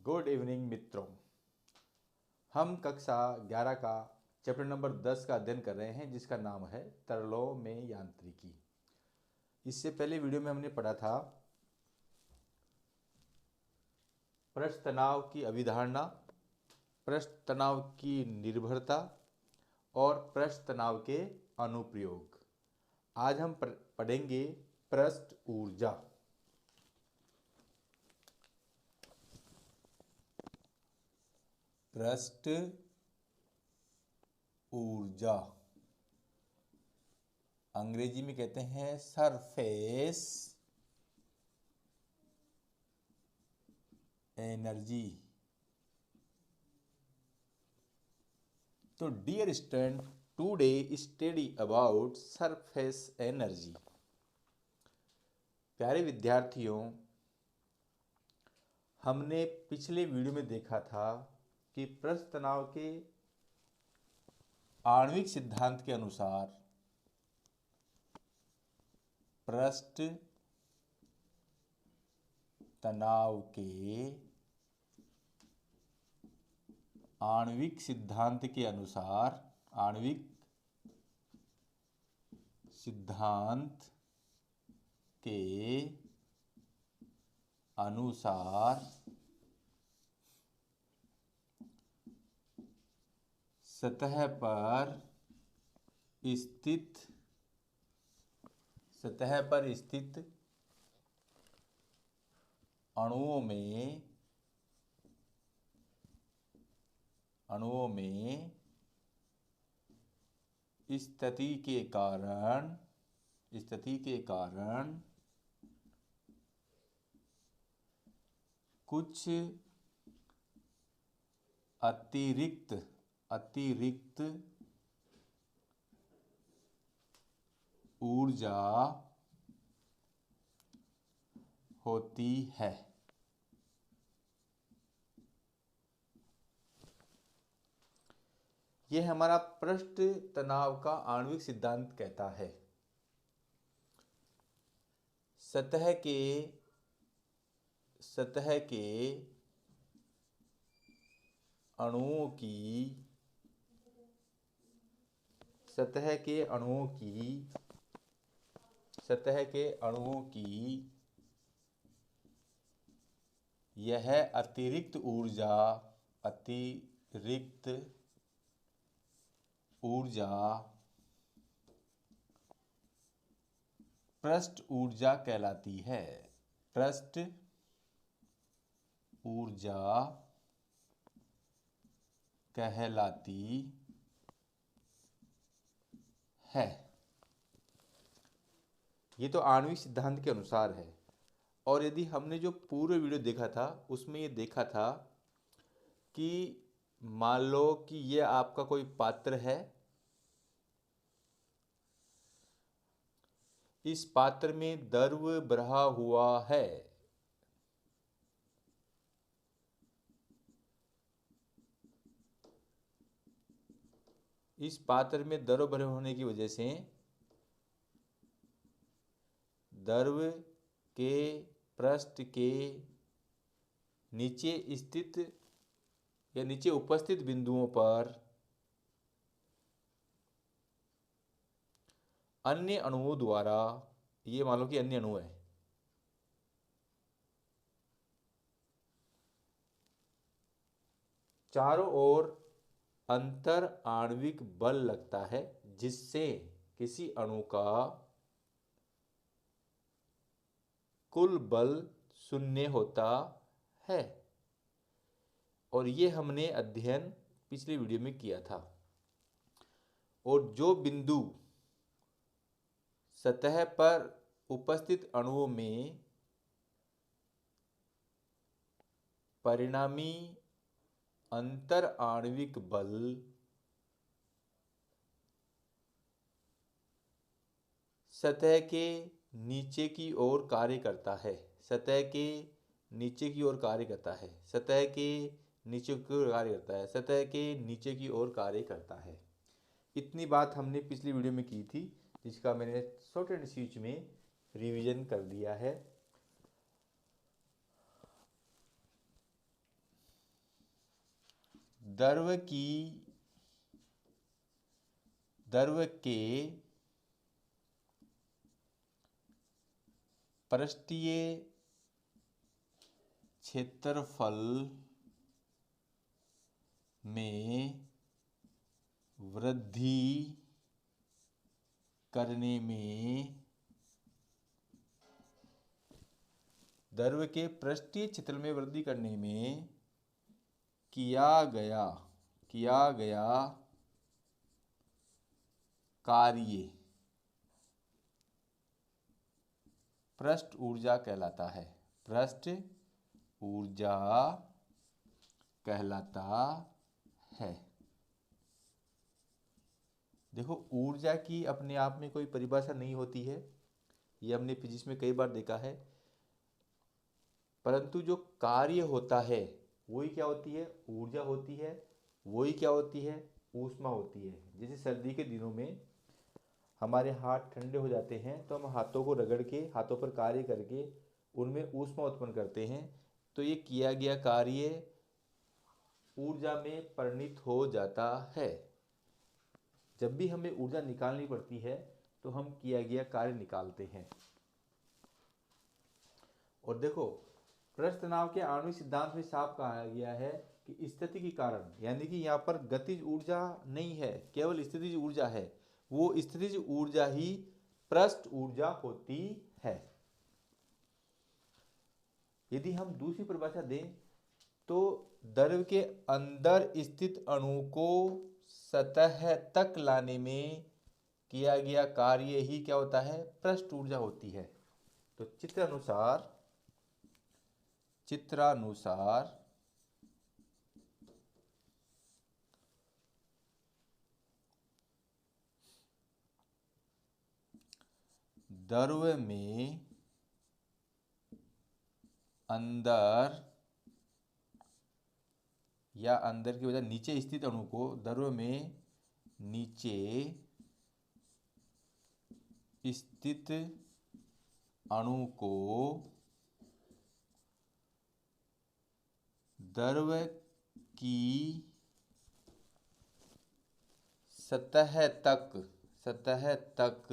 Good evening मित्रों। हम कक्षा 11 का चैप्टर नंबर 10 का अध्ययन कर रहे हैं, जिसका नाम है तरलों में यांत्रिकी। इससे पहले वीडियो में हमने पढ़ा था पृष्ठ तनाव की अवधारणा, पृष्ठ तनाव की निर्भरता और पृष्ठ तनाव के अनुप्रयोग। आज हम पढ़ेंगे पृष्ठ ऊर्जा। पृष्ठ ऊर्जा अंग्रेजी में कहते हैं सरफेस एनर्जी। तो dear student, today study about surface energy. प्यारे विद्यार्थियों, हमने पिछले वीडियो में देखा था कि पृष्ठ तनाव के आणविक सिद्धांत के अनुसार पृष्ठ तनाव के आणविक सिद्धांत के अनुसार सतह पर स्थित अणुओं में स्थिति के कारण कुछ अतिरिक्त ऊर्जा होती है। यह हमारा पृष्ठ तनाव का आणविक सिद्धांत कहता है सतह के अणुओं की यह अतिरिक्त ऊर्जा पृष्ठ ऊर्जा कहलाती है। पृष्ठ ऊर्जा कहलाती है। ये तो आणविक सिद्धांत के अनुसार है। और यदि हमने जो पूर्व वीडियो देखा था उसमें ये देखा था कि मान लो कि ये आपका कोई पात्र है, इस पात्र में द्रव भरा हुआ है। इस पात्र में द्रव भरे होने की वजह से द्रव के पृष्ठ के नीचे स्थित या नीचे उपस्थित बिंदुओं पर अन्य अणुओं द्वारा, ये मान लो कि अन्य अणु है, चारों ओर अंतर आणविक बल लगता है, जिससे किसी अणु का कुल बल 0 होता है। और ये हमने अध्ययन पिछले वीडियो में किया था। और जो बिंदु सतह पर उपस्थित अणुओं में परिणामी अंतर आणविक बल सतह के नीचे की ओर कार्य करता है। सतह के नीचे की ओर कार्य करता है। इतनी बात हमने पिछली वीडियो में की थी, जिसका मैंने शॉर्ट एंड स्वीच में रिवीजन कर दिया है। द्रव के पृष्ठीय क्षेत्रफल में वृद्धि करने में द्रव के पृष्ठीय क्षेत्रफल में वृद्धि करने में किया गया कार्य पृष्ठ ऊर्जा कहलाता है। पृष्ठ ऊर्जा कहलाता है। देखो, ऊर्जा की अपने आप में कोई परिभाषा नहीं होती है, ये हमने फिजिक्स में कई बार देखा है, परंतु जो कार्य होता है वही क्या होती है, ऊर्जा होती है। वही क्या होती है, ऊष्मा होती है। जैसे सर्दी के दिनों में हमारे हाथ ठंडे हो जाते हैं तो हम हाथों को रगड़ के, हाथों पर कार्य करके उनमें ऊष्मा उत्पन्न करते हैं, तो ये किया गया कार्य ऊर्जा में परिणत हो जाता है। जब भी हमें ऊर्जा निकालनी पड़ती है तो हम किया गया कार्य निकालते हैं। और देखो, पृष्ठ तनाव के आणविक सिद्धांत में साफ कहा गया है कि स्थिति के कारण, यानी कि यहाँ पर गतिज ऊर्जा नहीं है, केवल स्थितिज ऊर्जा है। वो स्थितिज ऊर्जा ही पृष्ठ ऊर्जा होती है। यदि हम दूसरी परिभाषा दें तो द्रव के अंदर स्थित अणु को सतह तक लाने में किया गया कार्य ही क्या होता है, पृष्ठ ऊर्जा होती है। तो चित्रानुसार द्रव में अंदर या अंदर की वजह नीचे स्थित अणु को, द्रव में नीचे स्थित अणु को द्रव की सतह तक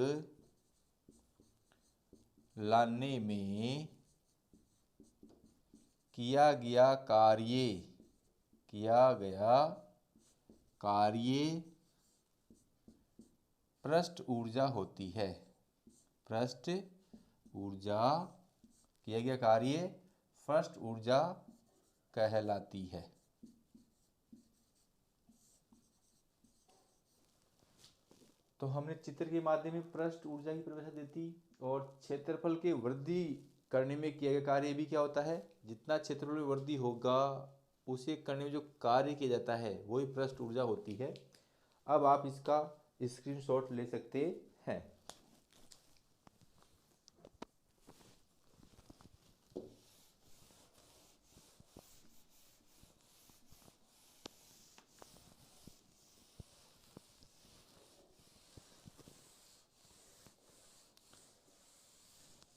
लाने में किया गया कार्य पृष्ठ ऊर्जा होती है। पृष्ठ ऊर्जा, किया गया कार्य पृष्ठ ऊर्जा कहलाती है। तो हमने चित्र के माध्यम में पृष्ठ ऊर्जा की परिभाषा दी थी, और क्षेत्रफल की वृद्धि करने में किया गया कार्य भी क्या होता है, जितना क्षेत्रफल में वृद्धि होगा उसे करने में जो कार्य किया जाता है वही पृष्ठ ऊर्जा होती है। अब आप इसका स्क्रीनशॉट ले सकते हैं।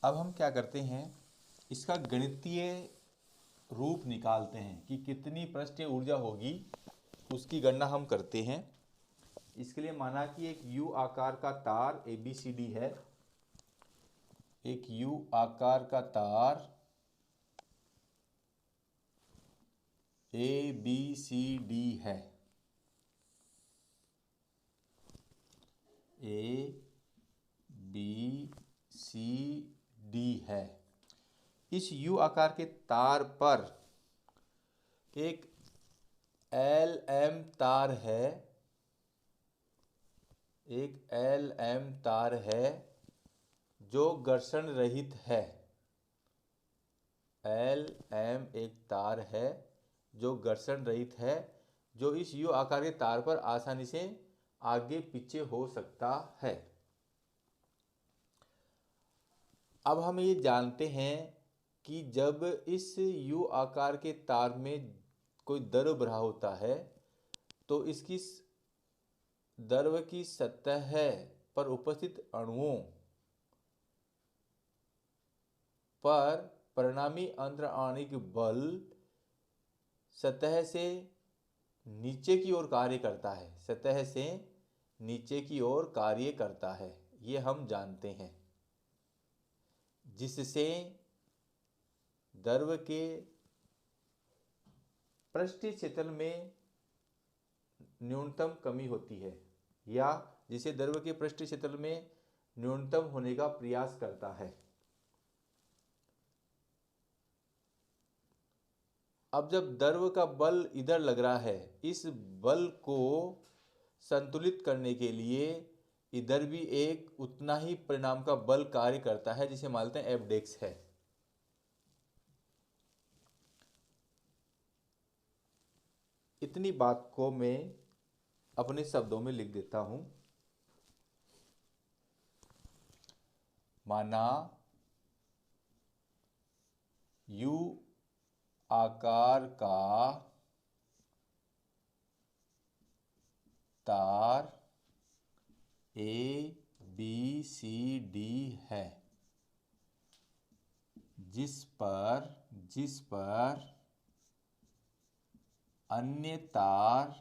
अब हम क्या करते हैं, इसका गणितीय रूप निकालते हैं कि कितनी पृष्ठीय ऊर्जा होगी, उसकी गणना हम करते हैं। इसके लिए माना कि एक यू आकार का तार ABCD है। एक यू आकार का तार ABCD है। ABCD है। इस यू आकार के तार पर एक LM तार है, जो घर्षण रहित है। LM एक तार है जो घर्षण रहित है, जो इस यू आकार के तार पर आसानी से आगे पीछे हो सकता है। अब हम ये जानते हैं कि जब इस यू आकार के तार में कोई द्रव भरा होता है तो इसकी द्रव की सतह पर उपस्थित अणुओं पर परिणामी अंतराणिक बल सतह से नीचे की ओर कार्य करता है, सतह से नीचे की ओर कार्य करता है, ये हम जानते हैं। जिससे द्रव के पृष्ठीय क्षेत्र में न्यूनतम कमी होती है, या जिसे द्रव के पृष्ठीय क्षेत्र में न्यूनतम होने का प्रयास करता है। अब जब द्रव का बल इधर लग रहा है, इस बल को संतुलित करने के लिए इधर भी एक उतना ही परिमाण का बल कार्य करता है, जिसे मानते हैं F डेक्स है। इतनी बात को मैं अपने शब्दों में लिख देता हूं। माना U आकार का तार ABCD है, जिस पर अन्य तार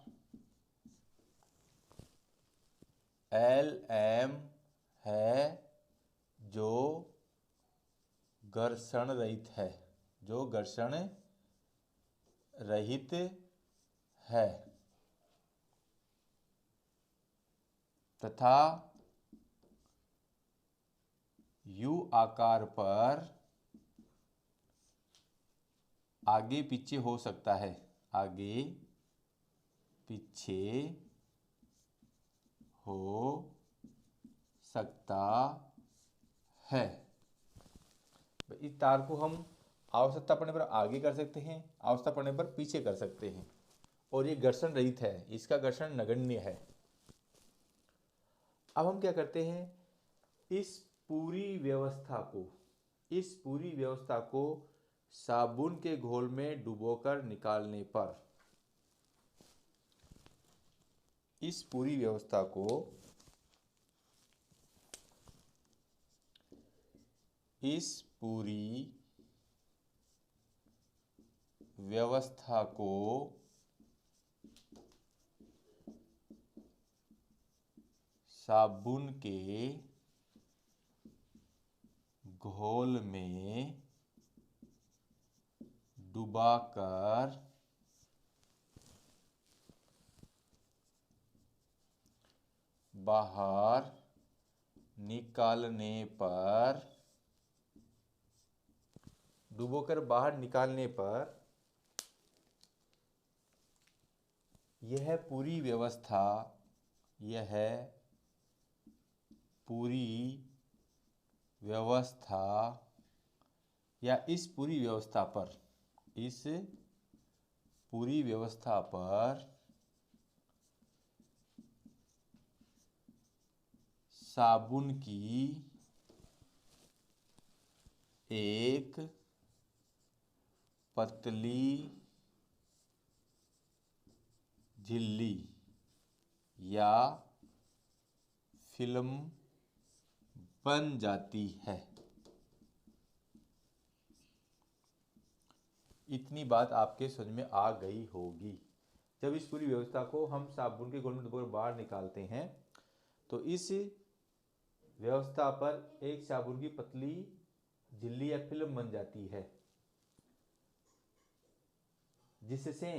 LM है जो घर्षण रहित है, तथा U आकार पर आगे पीछे हो सकता है, आगे पीछे हो सकता है। इस तार को हम आवश्यकता पड़ने पर आगे कर सकते हैं, आवश्यकता पड़ने पर पीछे कर सकते हैं, और ये घर्षण रहित है, इसका घर्षण नगण्य है। अब हम क्या करते हैं, इस पूरी व्यवस्था को साबुन के घोल में डुबोकर निकालने पर, इस पूरी व्यवस्था को साबुन के घोल में डुबाकर बाहर निकालने पर यह पूरी व्यवस्था या इस पूरी व्यवस्था पर साबुन की एक पतली झिल्ली या फिल्म बन जाती है। इतनी बात आपके समझ में आ गई होगी। जब इस पूरी व्यवस्था को हम साबुन के घोल में डुबोकर बाहर निकालते हैं, तो इस व्यवस्था पर एक साबुन की पतली झिल्ली या फिल्म बन जाती है, जिससे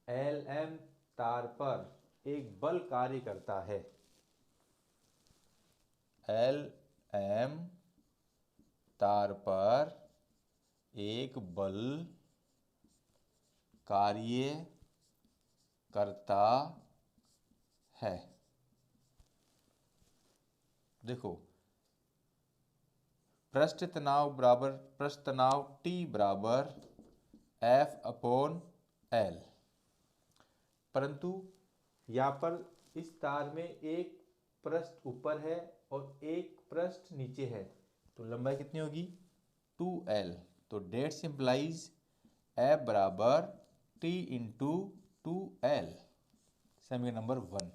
LM तार पर एक बल कार्य करता है। LM तार पर एक बल कार्य करता है। देखो, पृष्ठ तनाव T बराबर F/L, परंतु यहाँ पर इस तार में एक पृष्ठ ऊपर है और एक पृष्ठ नीचे है, तो लंबाई कितनी होगी 2L। तो डेट सिंप्लाइज F बराबर T इंटू 2L, समीकरण नंबर 1।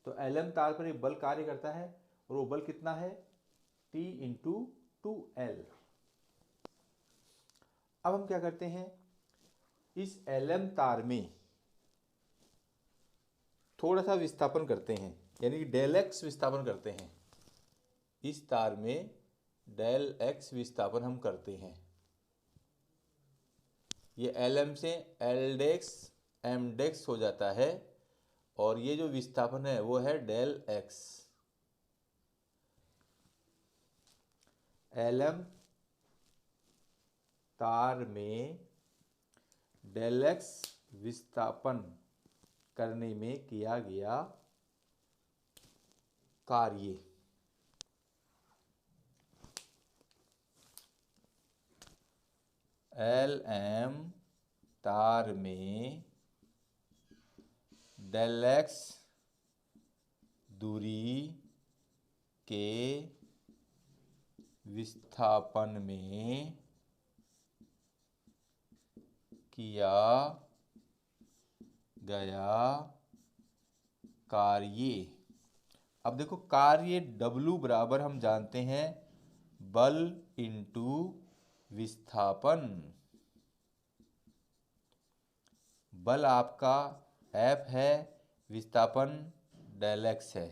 तो LM तार पर एक बल कार्य करता है और वो बल कितना है T इंटू 2L। अब हम क्या करते हैं, इस LM तार में थोड़ा सा विस्थापन करते हैं, यानी कि डेल एक्स विस्थापन करते हैं। इस तार में डेल एक्स विस्थापन हम करते हैं। ये LM से एलडेक्स एमडेक्स हो जाता है और ये जो विस्थापन है वो है डेल एक्स। LM तार में डेल एक्स विस्थापन करने में किया गया कार्य। LM तार में डेल एक्स दूरी के विस्थापन में किया गया कार्य। अब देखो कार्य W बराबर हम जानते हैं बल इंटू विस्थापन। बल आपका F है, विस्थापन डेल एक्स है।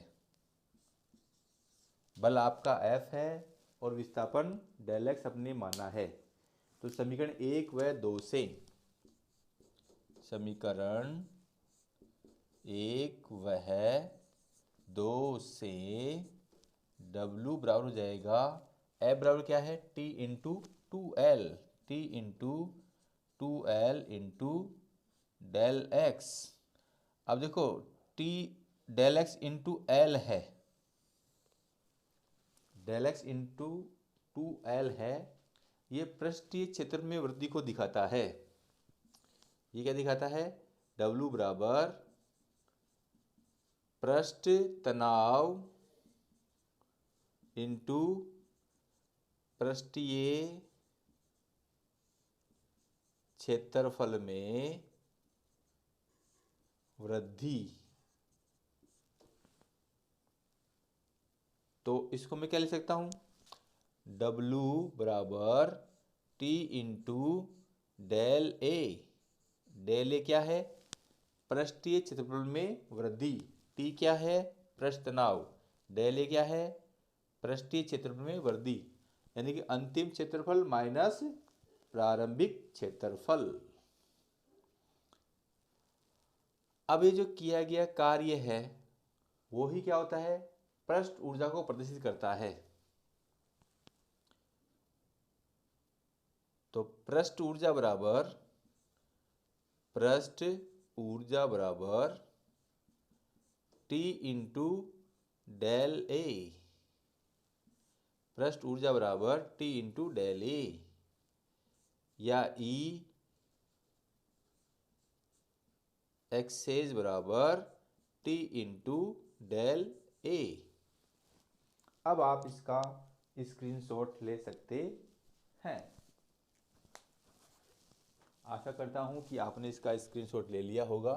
बल आपका F है और विस्थापन डेल एक्स अपने माना है। तो समीकरण 1 व 2 से, समीकरण 1 व 2 से W बराबर हो जाएगा, F बराबर क्या है, T into 2L, T into 2L into del X. अब देखो T del X into L है, डेल एक्स इंटू 2L है। ये पृष्ठीय क्षेत्र में वृद्धि को दिखाता है। ये क्या दिखाता है, W बराबर पृष्ठ तनाव इंटू पृष्ठीय क्षेत्रफल में वृद्धि। तो इसको मैं क्या लिख सकता हूं, W बराबर T into del A. Del A क्या है, पृष्ठीय क्षेत्रफल में वृद्धि। T क्या है, पृष्ठ तनाव। डेल ए क्या है, पृष्ठीय क्षेत्रफल में वृद्धि, यानी कि अंतिम क्षेत्रफल माइनस प्रारंभिक क्षेत्रफल। अब ये जो किया गया कार्य है वो ही क्या होता है, पृष्ठ ऊर्जा को प्रदर्शित करता है। तो पृष्ठ ऊर्जा बराबर T इंटू डेल ए। पृष्ठ ऊर्जा बराबर T इंटू डेल ए, या E एक्सेस बराबर T इंटू डेल ए। अब आप इसका स्क्रीनशॉट ले सकते हैं। आशा करता हूं कि आपने इसका स्क्रीनशॉट ले लिया होगा।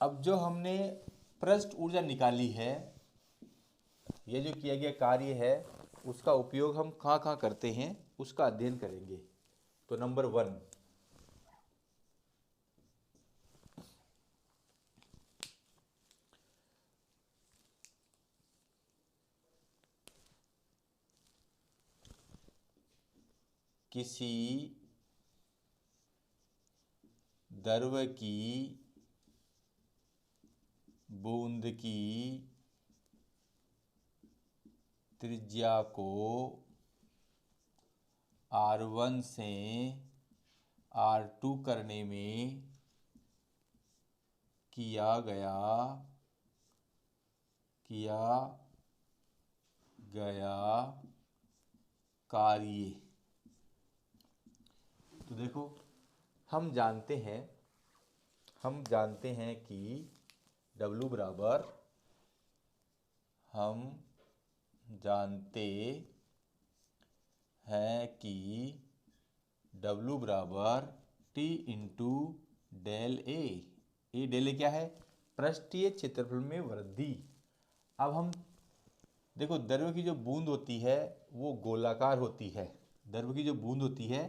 अब जो हमने पृष्ठ ऊर्जा निकाली है, ये जो किया गया कार्य है, उसका उपयोग हम कहाँ कहाँ करते हैं उसका अध्ययन करेंगे। तो नंबर 1, किसी द्रव की बूंद की त्रिज्या को R1 से R2 करने में किया गया कार्य। तो देखो हम जानते हैं कि W बराबर, हम जानते है कि W बराबर T इंटू डेल ए। ये डेल ए क्या है? पृष्ठीय क्षेत्रफल में वृद्धि। अब हम देखो, द्रव की जो बूंद होती है वो गोलाकार होती है। द्रव की जो बूंद होती है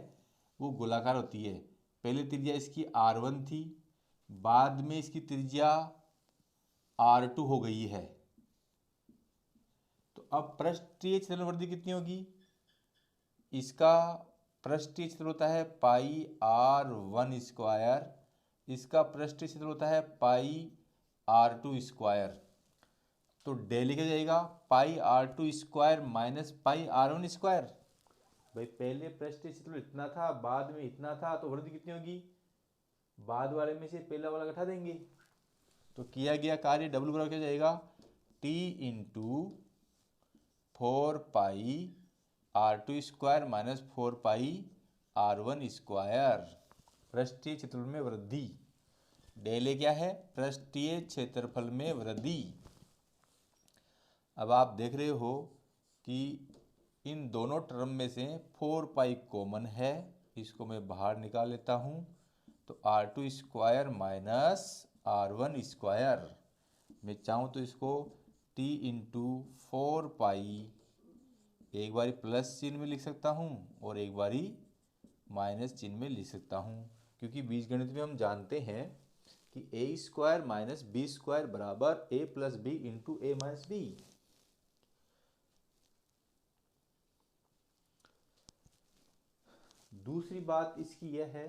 वो गोलाकार होती है। पहले त्रिज्या इसकी R1 थी, बाद में इसकी त्रिज्या R2 हो गई है। तो अब पृष्ठीय क्षेत्रफल वृद्धि कितनी होगी? इसका पृष्ठीय क्षेत्र होता है पाई R1 स्क्वायर, इसका पृष्ठीय क्षेत्र होता है पाई R2 स्क्वायर। तो डेली क्या जाएगा? पाई R2 square minus pi R1 square. भाई पहले पृष्ठीय क्षेत्र इतना था, बाद में इतना था, तो वृद्धि कितनी होगी? बाद वाले में से पहला वाला घटा देंगे। तो किया गया कार्य W बराबर क्या जाएगा? T इंटू 4 पाई R2 स्क्वायर माइनस 4 पाई R1 स्क्वायर। पृष्ठीय क्षेत्रफल में वृद्धि। डेले क्या है? पृष्ठीय क्षेत्रफल में वृद्धि। अब आप देख रहे हो कि इन दोनों टर्म में से 4 पाई कॉमन है, इसको मैं बाहर निकाल लेता हूँ। तो R2 square minus R1 square, मैं चाहूँ तो इसको T इंटू 4 पाई एक बारी प्लस चिन्ह में लिख सकता हूँ और एक बारी माइनस चिन्ह में लिख सकता हूँ, क्योंकि बीजगणित में हम जानते हैं कि ए स्क्वायर माइनस बी स्क्वायर बराबर ए प्लस बी इंटू ए माइनस बी। दूसरी बात इसकी यह है,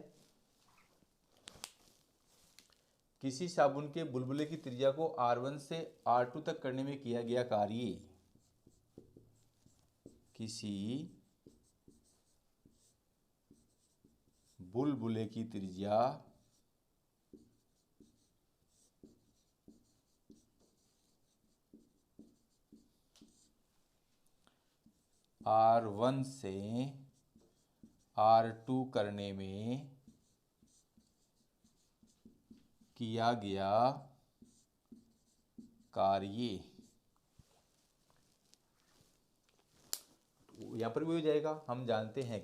किसी साबुन के बुलबुले की त्रिज्या को R1 से R2 तक करने में किया गया कार्य, किसी बुलबुले की त्रिज्या R1 से R2 करने में किया गया कार्य। यहाँ पर भी हो जाएगा। हम जानते हैं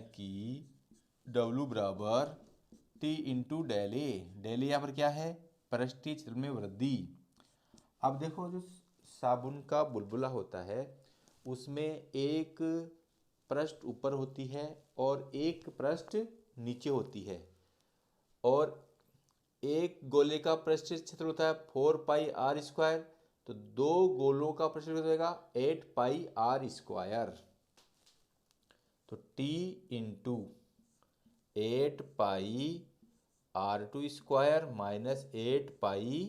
कि W बराबर T into del A. Del A यहाँ पर क्या है? पृष्ठीय क्षेत्र में वृद्धि। अब देखो, जो साबुन का बुलबुला होता है उसमें एक पृष्ठ ऊपर होती है और एक पृष्ठ नीचे होती है, और एक गोले का पृष्ठीय क्षेत्र होता है 4 पाई R स्क्वायर, तो दो गोलों का पृष्ठीय क्षेत्र हो जाएगा 8 पाई R स्क्वायर। तो T इंटू 8 पाई R2 स्क्वायर माइनस 8 पाई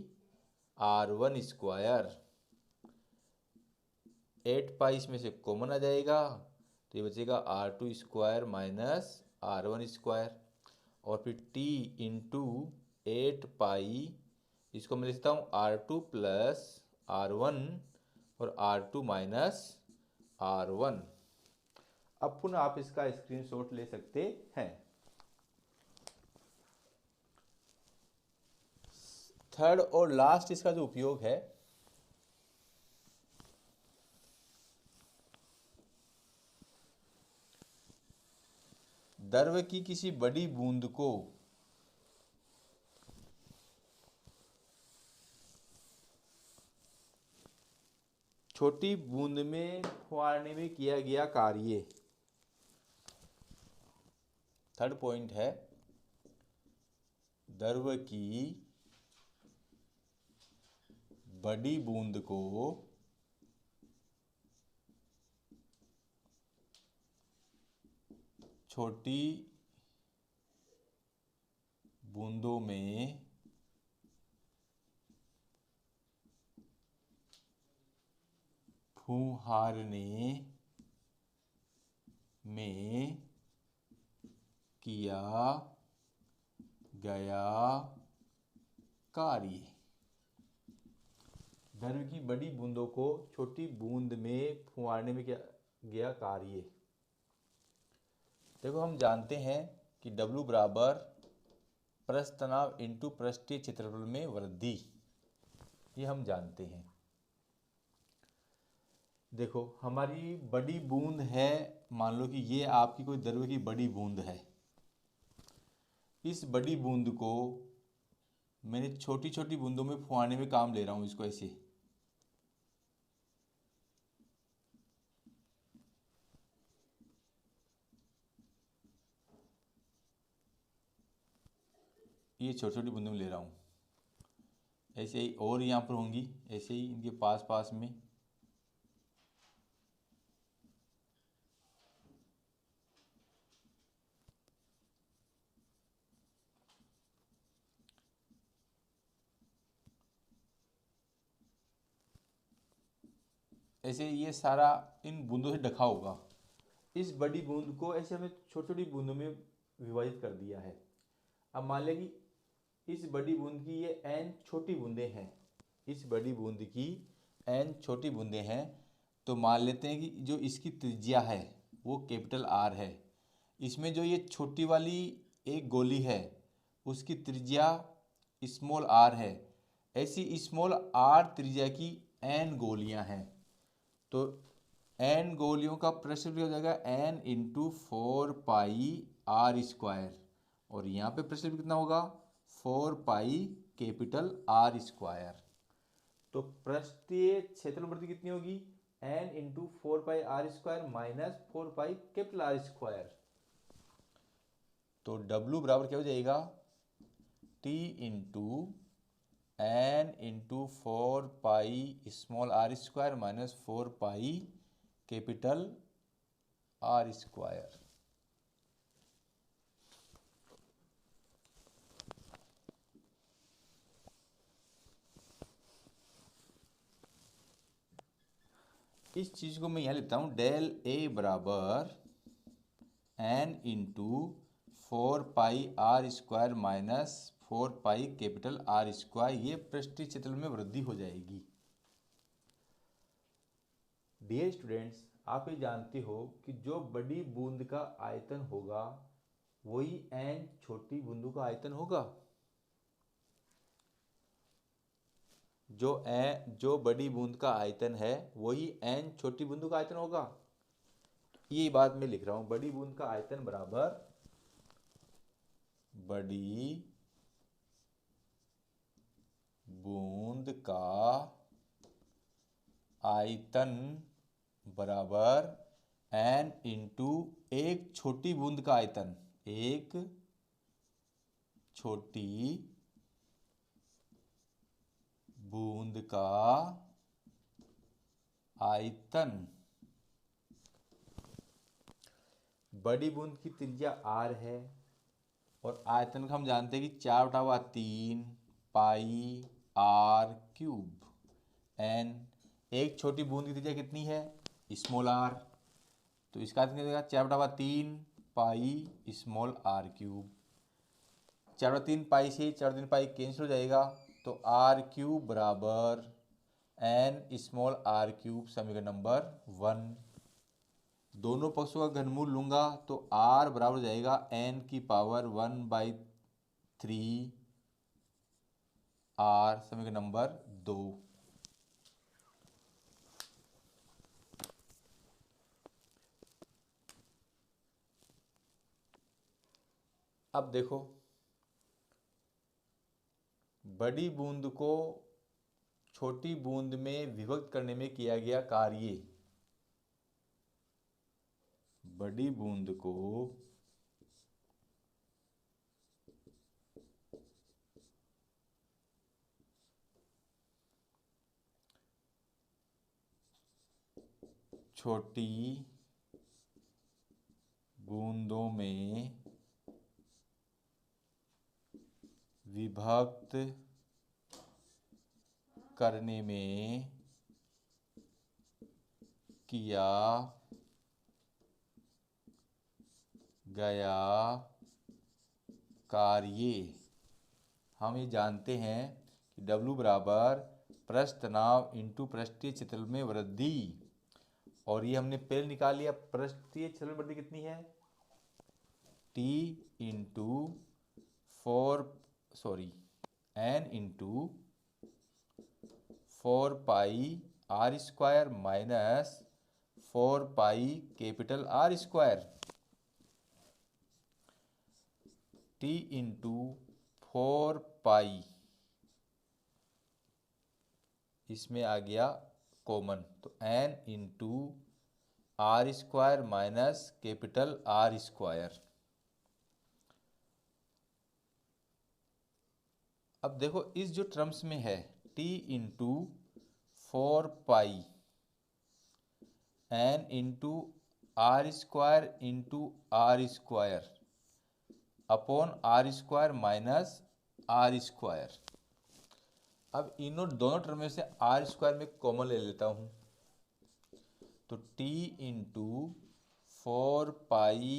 R1 स्क्वायर। 8 पाई इसमें से कॉमन आ जाएगा, तो ये बचेगा R2 square minus R1 square. और फिर T इंटू 8 पाई, इसको मैं लिखता हूँ R2 प्लस R1 और R2 माइनस R1। अब पुनः आप इसका स्क्रीनशॉट ले सकते हैं। थर्ड और लास्ट इसका जो उपयोग है, द्रव की किसी बड़ी बूंद को छोटी बूंद में फुआरने में किया गया कार्य। थर्ड पॉइंट है, द्रव की बड़ी बूंद को छोटी बूंदों में फुहारने में किया गया कार्य। द्रव की बड़ी बूंदों को छोटी बूंद में फुहारने में किया गया कार्य। देखो, हम जानते हैं कि W बराबर पृष्ठ तनाव इंटू पृष्ठीय क्षेत्रफल में वृद्धि, ये हम जानते हैं। देखो हमारी बड़ी बूंद है, मान लो कि ये आपकी कोई द्रव्य की बड़ी बूंद है। इस बड़ी बूंद को मैंने छोटी छोटी बूंदों में फुआने में काम ले रहा हूँ, इसको ऐसे। ये छोटी छोटी बूंदों में ले रहा हूँ, ऐसे ही और यहाँ पर होंगी, ऐसे ही इनके पास पास में। ऐसे ये सारा इन बूंदों से ढका होगा। इस बड़ी बूंद को ऐसे हमने छोटी छोटी बूंदों में विभाजित कर दिया है। अब मान लें कि इस बड़ी बूंद की ये n छोटी बूंदें हैं, इस बड़ी बूंद की n छोटी बूंदें हैं, तो मान लेते हैं कि जो इसकी त्रिज्या है वो कैपिटल R है। इसमें जो ये छोटी वाली एक गोली है उसकी त्रिज्या स्मॉल r है। ऐसी स्मॉल r त्रिज्या की n गोलियां हैं, तो n गोलियों का प्रश्न हो जाएगा n इंटू 4πr²। और यहाँ पे प्रश्न कितना होगा 4π कैपिटल R²। तो पृष्ठीय क्षेत्रफल कितनी होगी n into 4πr² minus 4π capital R²। तो W बराबर क्या हो जाएगा T into n into 4π small R² minus 4π capital R²। इस चीज को मैं यहाँ लिखता हूँ डेल A बराबर n into 4πr² minus 4π capital R²। ये पृष्ठीय क्षेत्रफल में वृद्धि हो जाएगी। डियर स्टूडेंट्स, आप ये जानते हो कि जो बड़ी बूंद का आयतन होगा वही n छोटी बूंदों का आयतन होगा। जो बड़ी बूंद का आयतन है वही n छोटी बूंदों का आयतन होगा। ये बात मैं लिख रहा हूं, बड़ी बूंद का आयतन बराबर बड़ी बूंद का आयतन बराबर n इंटू एक छोटी बूंद का आयतन, एक छोटी बूंद का आयतन। बड़ी बूंद की त्रिज्या r है और आयतन का हम जानते हैं कि 4/3 पाई r³ n। एक छोटी बूंद की त्रिज्या कितनी है स्मॉल r, तो इसका आयतन कितना देगा 4/3 पाई स्मॉल r³। 4/3 पाई से 4/3 पाई कैंसिल हो जाएगा, तो r³ बराबर n स्मॉल r³ समीकरण नंबर 1। दोनों पक्षों का घनमूल लूंगा तो r बराबर हो जाएगा n की पावर 1/3 r समीकरण नंबर 2। अब देखो बड़ी बूंद को छोटी बूंद में विभक्त करने में किया गया कार्य, बड़ी बूंद को छोटी बूंदों में विभक्त करने में किया गया कार्य। हम ये जानते हैं कि W बराबर पृष्ठ तनाव इंटू पृष्ठीय क्षेत्रफल में वृद्धि, और ये हमने पहले निकाल लिया। पृष्ठीय क्षेत्रफल वृद्धि कितनी है T into n into 4π R square minus 4 pi capital R square T into 4 pi, इसमें आ गया कॉमन तो N into R square minus capital R square. अब देखो इस जो टर्म्स में है T into 4 pi N into R square upon R square minus R square. अब इन दोनों टर्म में से आर स्क्वायर में कॉमन ले लेता हूँ तो T into 4 pi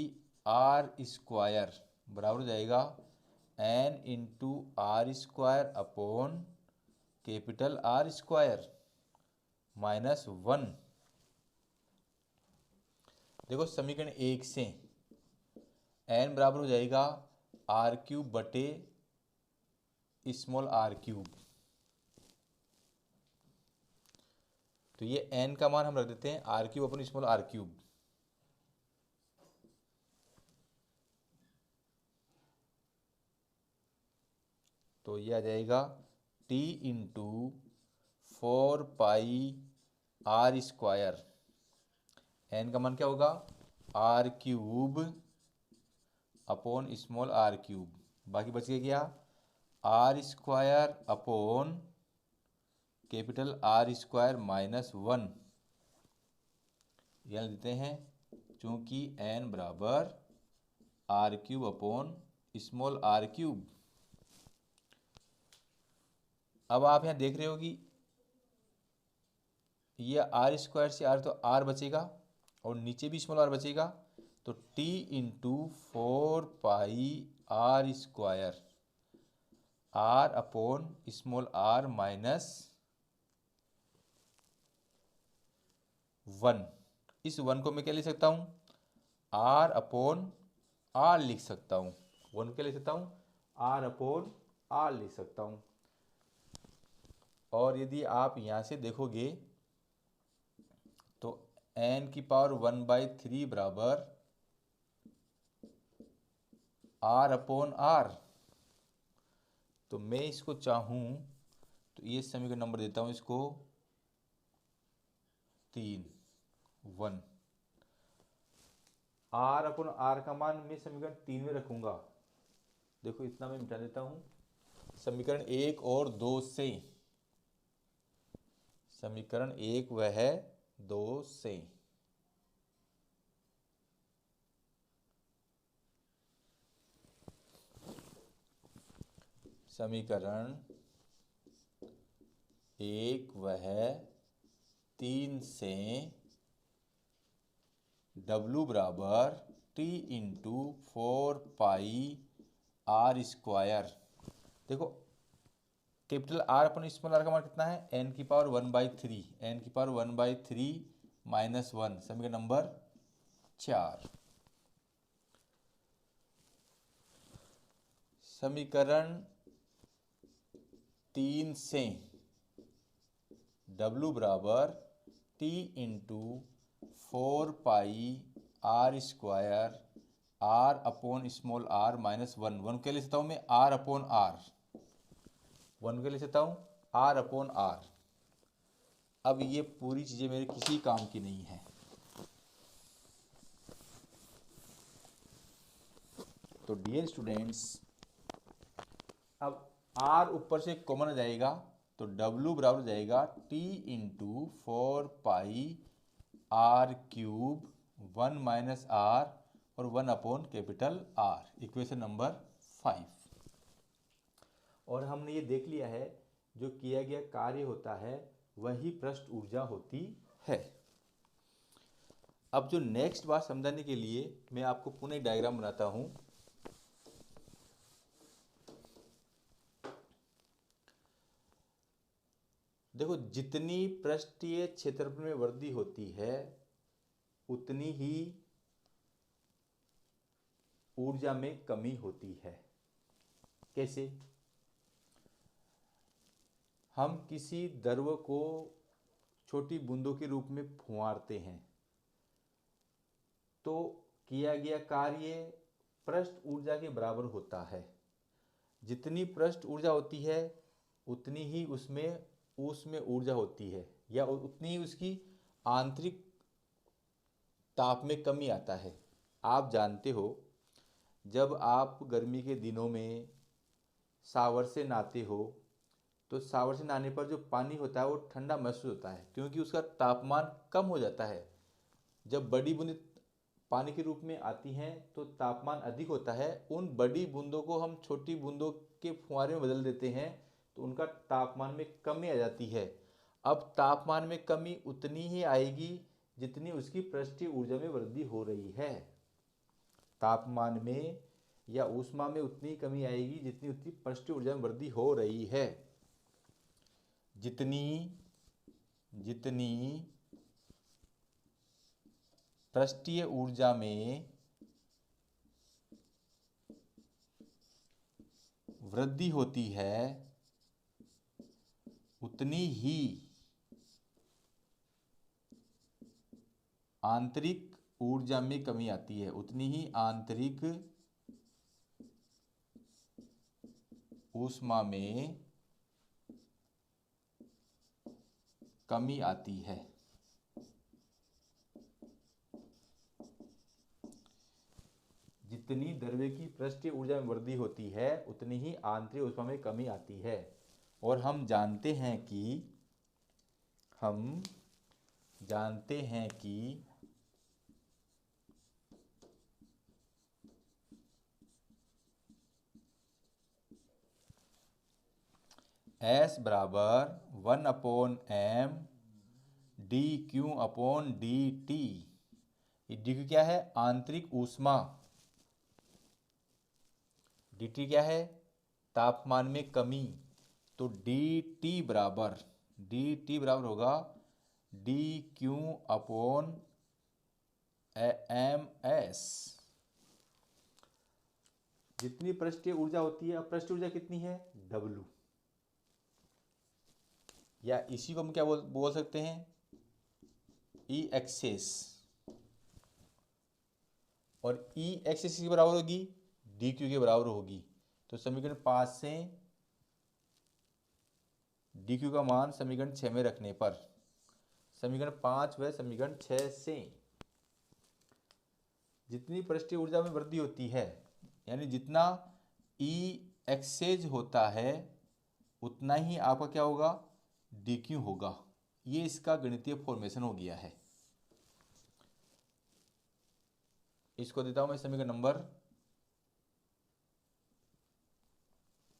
R square बराबर हो जाएगा N into R square upon capital R square minus 1। देखो समीकरण 1 से एन बराबर हो जाएगा आर क्यूब बटे स्मॉल आर क्यूब, तो ये एन का मान हम रख देते हैं R cube upon small R cube. तो ये आ जाएगा T into 4 pi R square, N का मान क्या होगा R cube upon small R cube, बाकी बच गया R square upon capital R square minus 1। यह देते हैं चूंकि एन बराबर R cube upon small R cube. अब आप यहाँ देख रहे हो कि ये आर स्क्वायर से आर तो आर बचेगा और नीचे भी स्मॉल आर बचेगा, तो T into 4 pi R square R upon small R minus 1। इस 1 को मैं क्या लिख सकता हूँ आर अपॉन आर लिख सकता हूँ, 1 क्या लिख सकता हूँ आर अपॉन आर लिख सकता हूँ। और यदि आप यहाँ से देखोगे तो n की पावर 1/3 बराबर आर अपॉन आर, तो मैं इसको चाहूँ तो ये समीकरण नंबर देता हूँ इसको 3 1। आर अपॉन आर का मान मैं समीकरण 3 में रखूंगा। देखो इतना मैं मिटा देता हूँ समीकरण 1 और 2 से, समीकरण 1 वह है 2 से। समीकरण 1 वह 3 से W बराबर T into 4 pi R square. देखो capital R upon small R का मान कितना है एन की पावर 1/3, एन की पावर 1/3 माइनस 1, समीकरण नंबर 4। समीकरण 3 से W बराबर T into 4 pi R square R upon small R minus 1, 1 के लिए सकता हूँ मैं आर अपॉन आर, 1 के लिए सकता हूँ आर अपॉन आर। अब ये पूरी चीज़ें मेरे किसी काम की नहीं है, तो डियर स्टूडेंट्स अब r ऊपर से कॉमन आ जाएगा तो W बराबर हो जाएगा t into 4 pi R cube 1 minus R और 1 upon capital R, equation number 5। और हमने ये देख लिया है जो किया गया कार्य होता है वही पृष्ठ ऊर्जा होती है। अब जो नेक्स्ट बात समझाने के लिए मैं आपको पुनः डायग्राम बनाता हूँ। देखो जितनी पृष्ठीय क्षेत्रफल में वृद्धि होती है उतनी ही ऊर्जा में कमी होती है। कैसे? हम किसी द्रव को छोटी बूंदों के रूप में फुंवारते हैं तो किया गया कार्य पृष्ठ ऊर्जा के बराबर होता है। जितनी पृष्ठ ऊर्जा होती है उतनी ही उसमें ऊर्जा होती है, या उतनी ही उसकी आंतरिक ताप में कमी आता है। आप जानते हो, जब आप गर्मी के दिनों में शावर से नहाते हो तो शावर से नहाने पर जो पानी होता है वो ठंडा महसूस होता है, क्योंकि उसका तापमान कम हो जाता है। जब बड़ी बूंदें पानी के रूप में आती हैं तो तापमान अधिक होता है। उन बड़ी बूंदों को हम छोटी बूंदों के फुहारे में बदल देते हैं तो उनका तापमान में कमी आ जाती है। अब तापमान में कमी उतनी ही आएगी जितनी उसकी पृष्ठीय ऊर्जा में वृद्धि हो रही है। तापमान में या ऊष्मा में उतनी कमी आएगी जितनी उसकी पृष्ठीय ऊर्जा में वृद्धि हो रही है। जितनी पृष्ठीय ऊर्जा में वृद्धि होती है उतनी ही आंतरिक ऊर्जा में कमी आती है, उतनी ही आंतरिक ऊष्मा में कमी आती है। जितनी द्रव्य की पृष्ठीय ऊर्जा में वृद्धि होती है उतनी ही आंतरिक ऊष्मा में कमी आती है। और हम जानते हैं कि S बराबर 1/m dq/dt। ये dq क्या है? आंतरिक ऊष्मा। dt क्या है? तापमान में कमी। तो dt बराबर होगा dq/ms। जितनी पृष्ठीय ऊर्जा होती है, अब पृष्ठीय ऊर्जा कितनी है? W। या इसी को हम क्या बोल सकते हैं? E excess. और E एक्सेस के बराबर होगी dq के बराबर होगी। तो समीकरण 5 से dq का मान समीकरण 6 में रखने पर समीकरण 5 व समीकरण 6 से जितनी पृष्ठीय ऊर्जा में वृद्धि होती है, यानी जितना E एक्सेज होता है उतना ही आपका क्या होगा? dq होगा। ये इसका गणितीय फॉर्मेशन हो गया है। इसको देता हूं मैं समीकरण नंबर।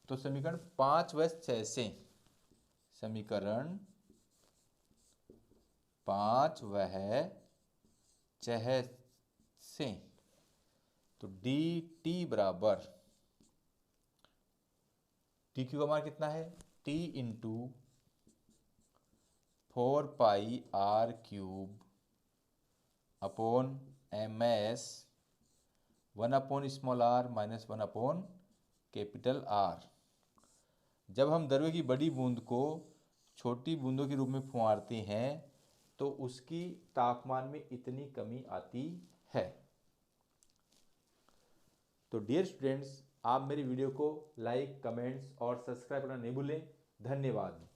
तो समीकरण 5 व 6 से समीकरण 5 व 6 से तो dt बराबर dq का मान कितना है? t into 4πr³ upon ms 1/r minus 1/R। जब हम द्रव्य की बड़ी बूंद को छोटी बूंदों के रूप में फुंवारते हैं तो उसकी तापमान में इतनी कमी आती है। तो डियर स्टूडेंट्स, आप मेरी वीडियो को लाइक, कमेंट्स और सब्सक्राइब करना नहीं भूलें। धन्यवाद।